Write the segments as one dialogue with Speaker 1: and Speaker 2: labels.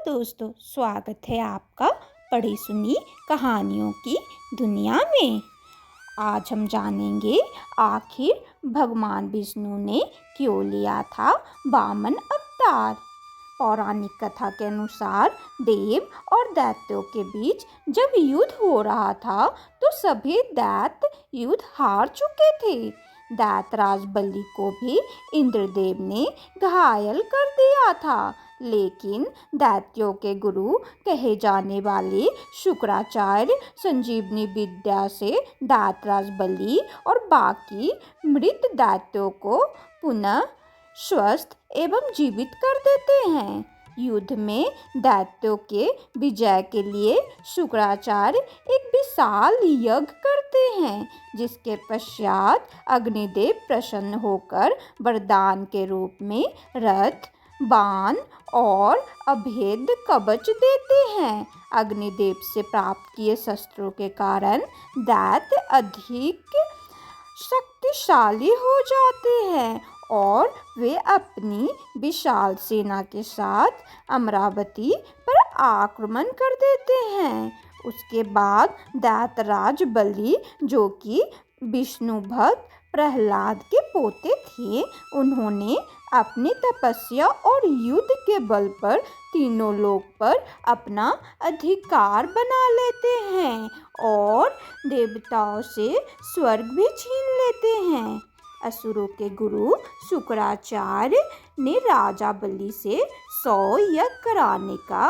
Speaker 1: दोस्तों, स्वागत है आपका पढ़ी सुनी कहानियों की दुनिया में। आज हम जानेंगे आखिर भगवान विष्णु ने क्यों लिया था वामन अवतार। पौराणिक कथा के अनुसार देव और दैत्यों के बीच जब युद्ध हो रहा था तो सभी दैत्य युद्ध हार चुके थे। दैत्यराज बलि को भी इंद्रदेव ने घायल कर दिया था, लेकिन दैत्यों के गुरु कहे जाने वाले शुक्राचार्य संजीवनी विद्या से दैत्यराज बलि और बाकी मृत दैत्यों को पुनः स्वस्थ एवं जीवित कर देते हैं। युद्ध में दैत्यों के विजय के लिए शुक्राचार्य एक विशाल यज्ञ करते हैं, जिसके पश्चात अग्निदेव प्रसन्न होकर वरदान के रूप में रथ, बाण और अभेद्य कवच देते हैं। अग्निदेव से प्राप्त किए शस्त्रों के कारण दैत्य अधिक शक्तिशाली हो जाते हैं और वे अपनी विशाल सेना के साथ अमरावती पर आक्रमण कर देते हैं। उसके बाद दैत्यराज बलि, जो कि विष्णु भक्त प्रहलाद के पोते थे, उन्होंने अपनी तपस्या और युद्ध के बल पर तीनों लोक पर अपना अधिकार बना लेते हैं और देवताओं से स्वर्ग भी छीन लेते हैं। असुरों के गुरु शुक्राचार्य ने राजा बलि से 100 यज्ञ कराने का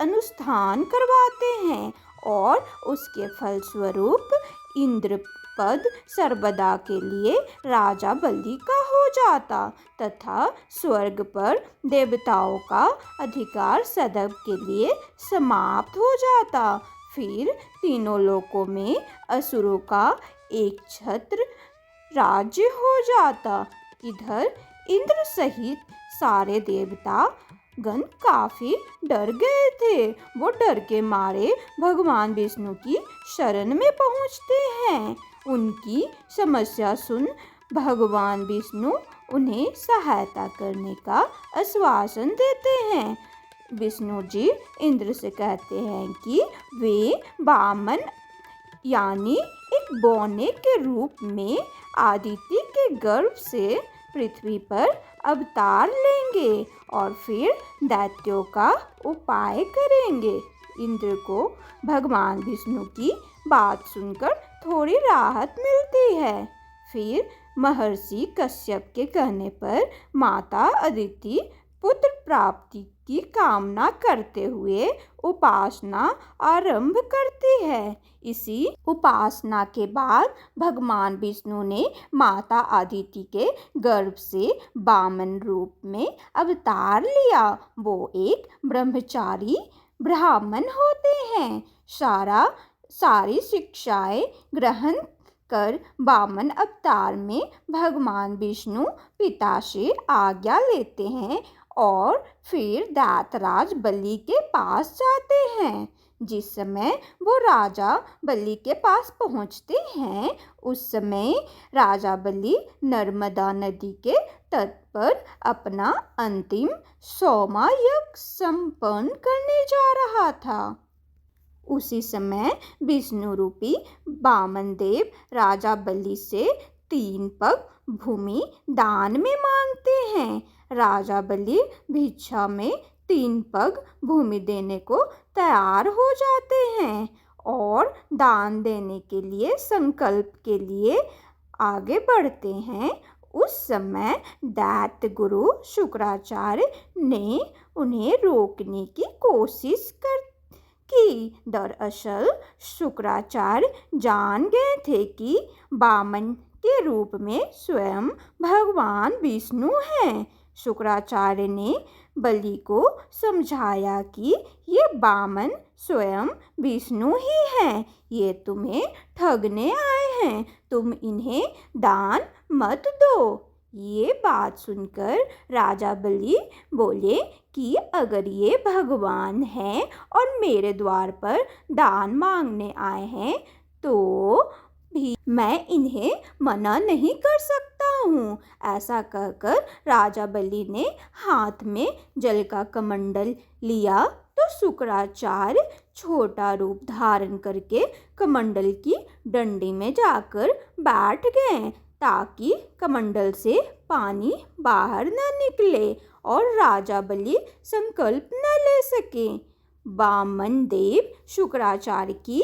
Speaker 1: अनुष्ठान करवाते हैं और उसके फलस्वरूप इंद्रपद सर्वदा के लिए राजा बलि का हो जाता तथा स्वर्ग पर देवताओं का अधिकार सदैव के लिए समाप्त हो जाता। फिर तीनों लोकों में असुरों का एक छत्र राज्य हो जाता। इधर इंद्र सहित सारे देवता गण काफी डर गए थे। वो डर के मारे भगवान विष्णु की शरण में पहुंचते हैं। उनकी समस्या सुन भगवान विष्णु उन्हें सहायता करने का आश्वासन देते हैं। विष्णु जी इंद्र से कहते हैं कि वे वामन यानी एक बौने के रूप में आदित्य के गर्भ से पृथ्वी पर अवतार लेंगे और फिर दैत्यों का उपाय करेंगे। इंद्र को भगवान विष्णु की बात सुनकर थोड़ी राहत मिलती है। फिर महर्षि कश्यप के कहने पर माता अदिति पुत्र प्राप्ति की कामना करते हुए उपासना आरंभ करती है। इसी उपासना के बाद भगवान विष्णु ने माता अदिति के गर्भ से वामन रूप में अवतार लिया। वो एक ब्रह्मचारी ब्राह्मण होते हैं। सारी शिक्षाएं ग्रहण कर वामन अवतार में भगवान विष्णु पिता से आज्ञा लेते हैं और फिर दैत्यराज बलि के पास जाते हैं। जिस समय वो राजा बलि के पास पहुंचते हैं, उस समय राजा बलि नर्मदा नदी के तट पर अपना अंतिम 100वां यज्ञ संपन्न करने जा रहा था। उसी समय विष्णु रूपी वामन देव राजा बलि से 3 पग भूमि दान में मांगते हैं। राजा बलि भिक्षा में 3 पग भूमि देने को तैयार हो जाते हैं और दान देने के लिए संकल्प के लिए आगे बढ़ते हैं। उस समय दैत्य गुरु शुक्राचार्य ने उन्हें रोकने की कोशिश की। दरअसल शुक्राचार्य जान गए थे कि वामन के रूप में स्वयं भगवान विष्णु हैं। शुक्राचार्य ने बलि को समझाया कि ये वामन स्वयं विष्णु ही हैं। ये तुम्हें ठगने आए हैं, तुम इन्हें दान मत दो। ये बात सुनकर राजा बलि बोले कि अगर ये भगवान हैं और मेरे द्वार पर दान मांगने आए हैं तो भी मैं इन्हें मना नहीं कर सकता हूँ। ऐसा कहकर राजा बलि ने हाथ में जल का कमंडल लिया तो शुक्राचार्य छोटा रूप धारण करके कमंडल की डंडी में जाकर बैठ गए ताकि कमंडल से पानी बाहर न निकले और राजा बलि संकल्प न ले सके। वामन देव शुक्राचार्य की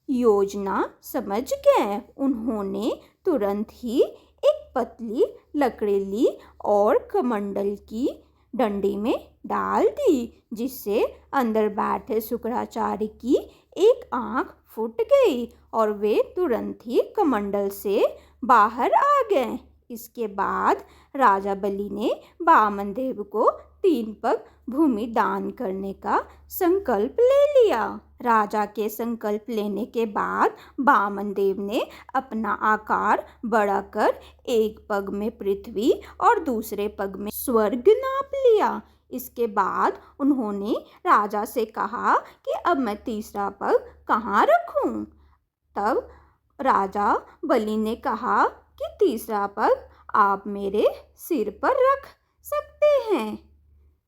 Speaker 1: योजना समझ गए। उन्होंने तुरंत ही एक पतली लकड़ी ली और कमंडल की डंडी में डाल दी, जिससे अंदर बैठे शुक्राचार्य की एक आंख फूट गई और वे तुरंत ही कमंडल से बाहर आ गए। इसके बाद राजा बलि ने वामन देव को 3 पग भूमि दान करने का संकल्प ले लिया। राजा के संकल्प लेने के बाद वामन देव ने अपना आकार बड़ा कर एक पग में पृथ्वी और दूसरे पग में स्वर्ग नाप लिया। इसके बाद उन्होंने राजा से कहा कि अब मैं तीसरा पग कहाँ रखूं? तब राजा बलि ने कहा कि तीसरा पग आप मेरे सिर पर रख सकते हैं।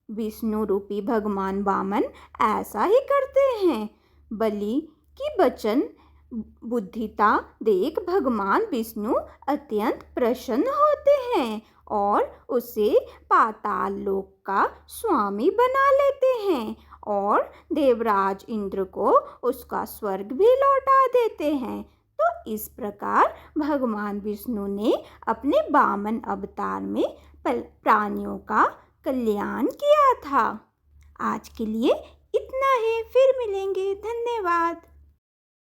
Speaker 1: विष्णु रूपी भगवान वामन ऐसा ही करते हैं। बलि की वचन बुद्धिता देख भगवान विष्णु अत्यंत प्रसन्न होते हैं और उसे पाताल लोक का स्वामी बना लेते हैं और देवराज इंद्र को उसका स्वर्ग भी लौटा देते हैं। तो इस प्रकार भगवान विष्णु ने अपने वामन अवतार में प्राणियों का कल्याण किया था। आज के लिए इतना ही, फिर मिलेंगे। धन्यवाद।